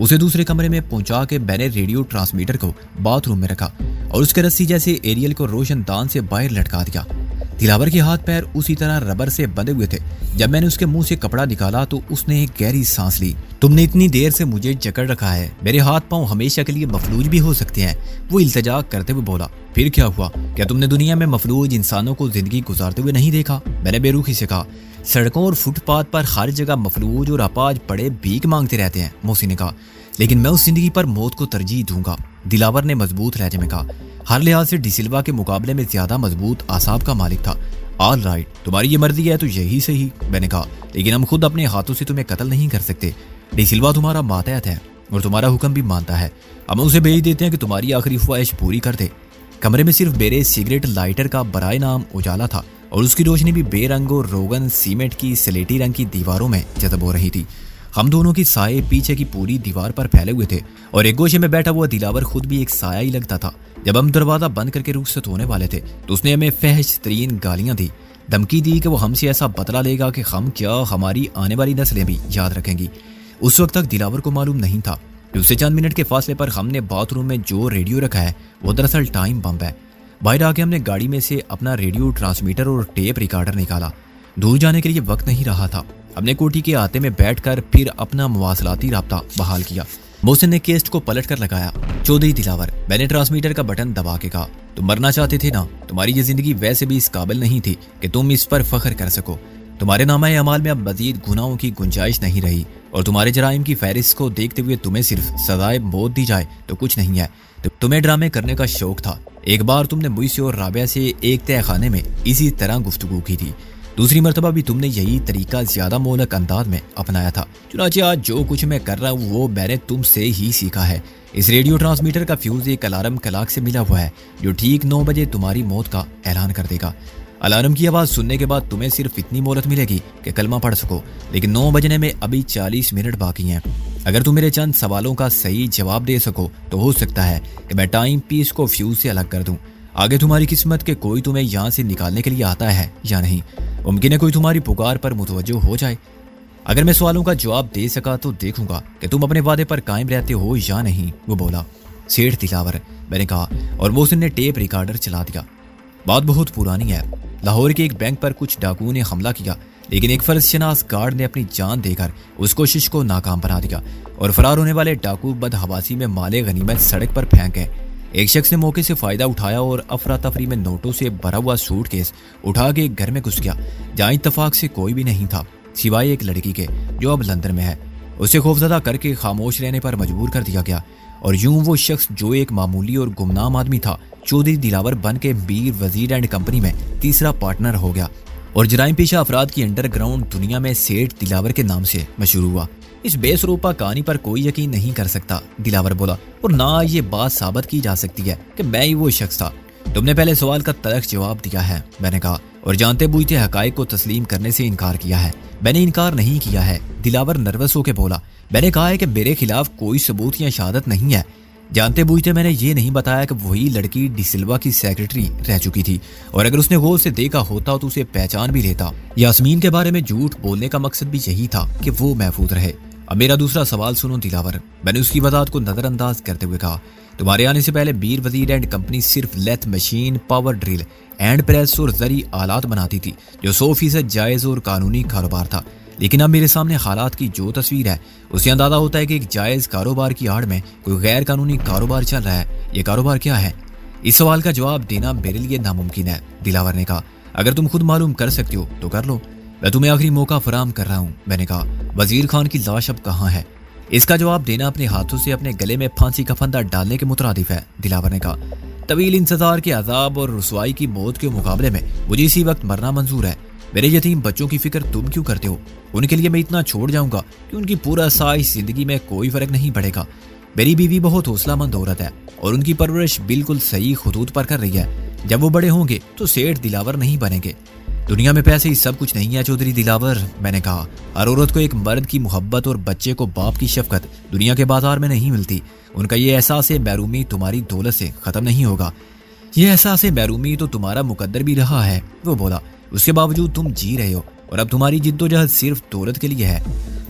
उसे दूसरे कमरे में पहुंचा के मैंने रेडियो ट्रांसमीटर को बाथरूम में रखा और उसके रस्सी जैसे एरियल को रोशनदान से बाहर लटका दिया। दिलावर के हाथ पैर उसी तरह रबर से बंधे हुए थे। जब मैंने उसके मुंह से कपड़ा निकाला तो उसने एक गहरी सांस ली। तुमने इतनी देर से मुझे जकड़ रखा है, मेरे हाथ पांव हमेशा के लिए मफलूज भी हो सकते हैं, वो इल्तिजा करते हुए बोला। फिर क्या हुआ? क्या तुमने दुनिया में मफलूज इंसानों को जिंदगी गुजारते हुए नहीं देखा? मैंने बेरुखी से कहा। सड़कों और फुटपाथ पर हर जगह मफलूज और अपाज पड़े भीख मांगते रहते हैं, मौसी ने कहा। लेकिन मैं उस जिंदगी पर मौत को तरजीह दूंगा, दिलावर ने मजबूत लहजे में कहा। हर लिहाज से डिसिल्वा के मुकाबले में ज्यादा मजबूत आसाब का मालिक था। ऑल राइट, तुम्हारी ये मर्जी है तो यही सही, मैंने कहा। लेकिन हम खुद अपने हाथों से तुम्हें कत्ल नहीं कर सकते। डिसिल्वा तुम्हारा मातहत है और तुम्हारा हुक्म भी मानता है। हम उसे भेज देते हैं कि तुम्हारी आखिरी ख्वाहिश पूरी कर दे। कमरे में सिर्फ मेरे सिगरेट लाइटर का बराए नाम उजाला था और उसकी रोशनी भी बेरंग और रोगन सीमेंट की स्लेटी रंग की दीवारों में जज़ब हो रही थी। हम दोनों की साये पीछे की पूरी दीवार पर फैले हुए थे और एक गोशे में बैठा हुआ दिलावर खुद भी एक साया ही लगता था। जब हम दरवाजा बंद करके रुखसत होने वाले थे तो उसने हमें फहश तरीन गालियां दी, धमकी दी कि वो हमसे ऐसा बदला लेगा कि हम क्या हमारी आने वाली नस्लें भी याद रखेंगी। उस वक्त तक दिलावर को मालूम नहीं था कि उससे चंद मिनट के फासले पर हमने बाथरूम में जो रेडियो रखा है वो दरअसल टाइम बम है। बाहर आके हमने गाड़ी में से अपना रेडियो ट्रांसमीटर और टेप रिकॉर्डर निकाला। दूर जाने के लिए वक्त नहीं रहा था। हमने कोठी के आते में बैठकर फिर अपना मुवासलाती राब्ता बहाल किया। मोहसिन ने केस्ट को पलट कर लगाया। चौधरी दिलावर, मैंने ट्रांसमीटर का बटन दबा के कहा, तुम मरना चाहते थे ना? तुम्हारी ये जिंदगी वैसे भी इस काबिल नहीं थी कि तुम इस पर फख्र कर सको। तुम्हारे नामा अमाल में अब मजीद गुनाहों की गुंजाइश नहीं रही और तुम्हारे जराइम की फहरिस्त को देखते हुए तुम्हें सिर्फ सजाए मौत दी जाए तो कुछ नहीं है। तो तुम्हें ड्रामे करने का शौक था। एक बार तुमने मुझसे और राबिया से एक तय खाने में इसी तरह गुफ्तगू की थी। दूसरी मरतबा भी तुमने यही तरीका ज्यादा मोहलक अंदाज में अपनाया था। चुनांचे आज जो कुछ मैं कर रहा हूँ वो मैंने तुमसे ही सीखा है। इस रेडियो ट्रांसमीटर का फ्यूज एक अलार्म क्लॉक से मिला हुआ है जो ठीक 9 बजे तुम्हारी मौत का ऐलान कर देगा। अलार्म की आवाज सुनने के बाद तुम्हें सिर्फ इतनी मोहलत मिलेगी कि कलमा पढ़ सको, लेकिन 9 बजने में अभी 40 मिनट बाकी हैं। अगर तुम मेरे चंद सवालों का सही जवाब दे सको तो हो सकता है कि मैं टाइम पीस को फ्यूज से अलग कर दूं। आगे तुम्हारी किस्मत के कोई तुम्हें यहाँ से निकालने के लिए आता है या नहीं। मुमकिन है कोई तुम्हारी पुकार पर मुतवज्जो हो जाए। अगर मैं सवालों का जवाब दे सका तो देखूंगा कि तुम अपने वादे पर कायम रहते हो या नहीं, वो बोला। सेठ दिलावर, मैंने कहा और मोहसिन ने टेप रिकॉर्डर चला दिया। बात बहुत पुरानी है। लाहौर के एक बैंक पर कुछ डाकुओं ने हमला किया, लेकिन एक फर्जशनास गार्ड ने अपनी जान देकर उस कोशिश को नाकाम बना दिया और फरार होने वाले डाकू बदहवासी में माले गनीमत सड़क पर फेंक गए। एक शख्स ने मौके से फायदा उठाया और अफरा तफरी में नोटों से भरा हुआ सूटकेस उठा के एक घर में घुस गया, जहाँ इत्तफाक से कोई भी नहीं था सिवाय एक लड़की के जो अब लंदन में है। उसे खौफजदा करके खामोश रहने पर मजबूर कर दिया गया और यूं वो शख्स जो एक मामूली और गुमनाम आदमी था चौधरी दिलावर बन के मीर वजीर एंड कंपनी में तीसरा पार्टनर हो गया और जराइम पेशा अफराद की अंडरग्राउंड दुनिया में सेठ दिलावर के नाम से मशहूर हुआ। इस बेसरूपा कहानी पर कोई यकीन नहीं कर सकता, दिलावर बोला, और ना ये बात साबित की जा सकती है कि मैं ही वो शख्स था। तुमने पहले सवाल का तलख जवाब दिया है, मैंने कहा, और जानते बूझते हकाइक को तस्लीम करने से इनकार किया है। मैंने इनकार नहीं किया है, दिलावर नर्वस होकर बोला। मैंने कहा है कि मेरे खिलाफ कोई सबूत या शहादत नहीं है। जानते बूझते मैंने ये नहीं बताया कि वही लड़की डिसिल्वा की सेक्रेटरी रह चुकी थी और अगर उसने गौर से देखा होता तो उसे पहचान भी लेता। यास्मीन के बारे में झूठ बोलने का मकसद भी यही था कि वो महफूज रहे। अब मेरा दूसरा सवाल सुनो दिलावर, मैंने उसकी वजाहत को नजरअंदाज करते हुए कहा। तुम्हारे आने से पहले मीर वजीर एंड कंपनी सिर्फ lathe machine, power drill and press और जरी आलात बनाती थी जो 100% जायज और कानूनी कारोबार था। लेकिन अब मेरे सामने हालात की जो तस्वीर है उससे अंदाजा होता है कि एक जायज कारोबार की आड़ में कोई गैर कानूनी कारोबार चल रहा है। ये कारोबार क्या है? इस सवाल का जवाब देना मेरे लिए नामुमकिन है, दिलावर ने कहा। अगर तुम खुद मालूम कर सकते हो तो कर लो, मैं तुम्हें आखिरी मौका फराहम कर रहा हूँ, मैंने कहा। वजीर खान की लाश अब कहाँ है? इसका जवाब देना अपने हाथों से अपने गले में फांसी का फंदा डालने के मुतरादिफ है, दिलावर ने कहा। तवील इंतजार के अजाब और रुसवाई की मौत के मुकाबले में मुझे इसी वक्त मरना मंजूर है। मेरे यतीम बच्चों की फिक्र तुम क्यों करते हो? उनके लिए मैं इतना छोड़ जाऊंगा कि उनकी पूरा साइज जिंदगी में कोई फर्क नहीं पड़ेगा। मेरी बीवी बहुत हौसलामंद औरत है और उनकी परवरिश बिल्कुल सही खुतूत पर कर रही है। जब वो बड़े होंगे तो सेठ दिलावर नहीं बनेंगे। दुनिया में पैसे ही सब कुछ नहीं है चौधरी दिलावर, मैंने कहा। हर औरत को एक मर्द की मोहब्बत और बच्चे को बाप की शफकत दुनिया के बाजार में नहीं मिलती। उनका ये एहसास महरूमी तुम्हारी दौलत से खत्म नहीं होगा। ये एहसास महरूमी तो तुम्हारा मुकद्दर भी रहा है, वो बोला। उसके बावजूद तुम जी रहे हो और अब तुम्हारी जिद्दोजहद सिर्फ दौलत के लिए है।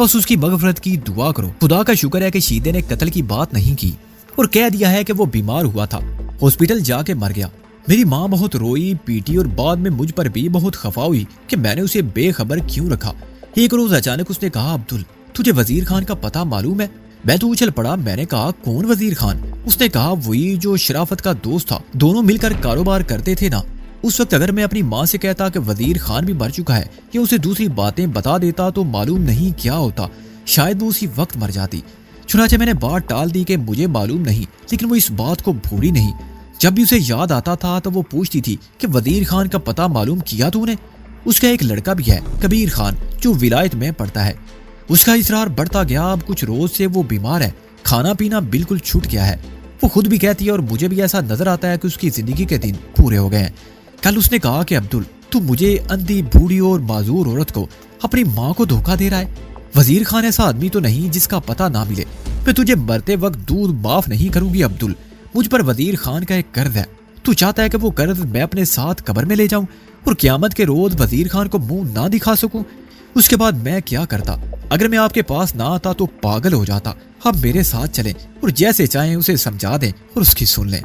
बस उसकी मगफरत की दुआ करो। खुदा का शुक्र है कि शीदे ने कत्ल की बात नहीं की और कह दिया है कि वो बीमार हुआ था, हॉस्पिटल जाके मर गया। मेरी माँ बहुत रोई पीटी और बाद में मुझ पर भी बहुत खफा हुई कि मैंने उसे बेखबर क्यों रखा। एक रोज अचानक उसने कहा, अब्दुल तुझे वजीर खान का पता मालूम है? मैं तो उछल पड़ा। मैंने कहा, कौन वजीर खान? उसने कहा, वही जो शराफत का दोस्त था, दोनों मिलकर कारोबार करते थे ना। उस वक्त अगर मैं अपनी माँ से कहता कि वजीर खान भी मर चुका है या उसे दूसरी बातें बता देता तो मालूम नहीं क्या होता, शायद वो उसी वक्त मर जाती। चुनाचे मैंने बात टाल दी कि मुझे मालूम नहीं, लेकिन वो इस बात को भूली नहीं। जब भी उसे याद आता था तो वो पूछती थी कि वजीर खान का पता मालूम किया तूने? उसका एक लड़का भी है, कबीर खान, जो विलायत में पढ़ता है। उसका इसरार बढ़ता गया। अब कुछ रोज से वो बीमार है, खाना पीना बिल्कुल छूट गया है। वो खुद भी कहती है और मुझे भी ऐसा नजर आता है कि उसकी जिंदगी के दिन पूरे हो गए हैं। कल उसने कहा कि अब्दुल तू मुझे अंधी बूढ़ी और माजूर औरत को, अपनी माँ को धोखा दे रहा है। वजीर खान ऐसा आदमी तो नहीं जिसका पता ना मिले। मैं तुझे मरते वक्त दूध माफ नहीं करूंगी अब्दुल। मुझ पर वजीर खान का एक कर्ज है। तू चाहता है कि वो कर्ज मैं अपने साथ कब्र में ले जाऊं और क़यामत के रोज वजीर खान को मुंह ना दिखा सकूं? उसके बाद मैं क्या करता? अगर मैं आपके पास ना आता तो पागल हो जाता। आप मेरे साथ चलें और जैसे चाहें उसे समझा दें और उसकी सुन लें।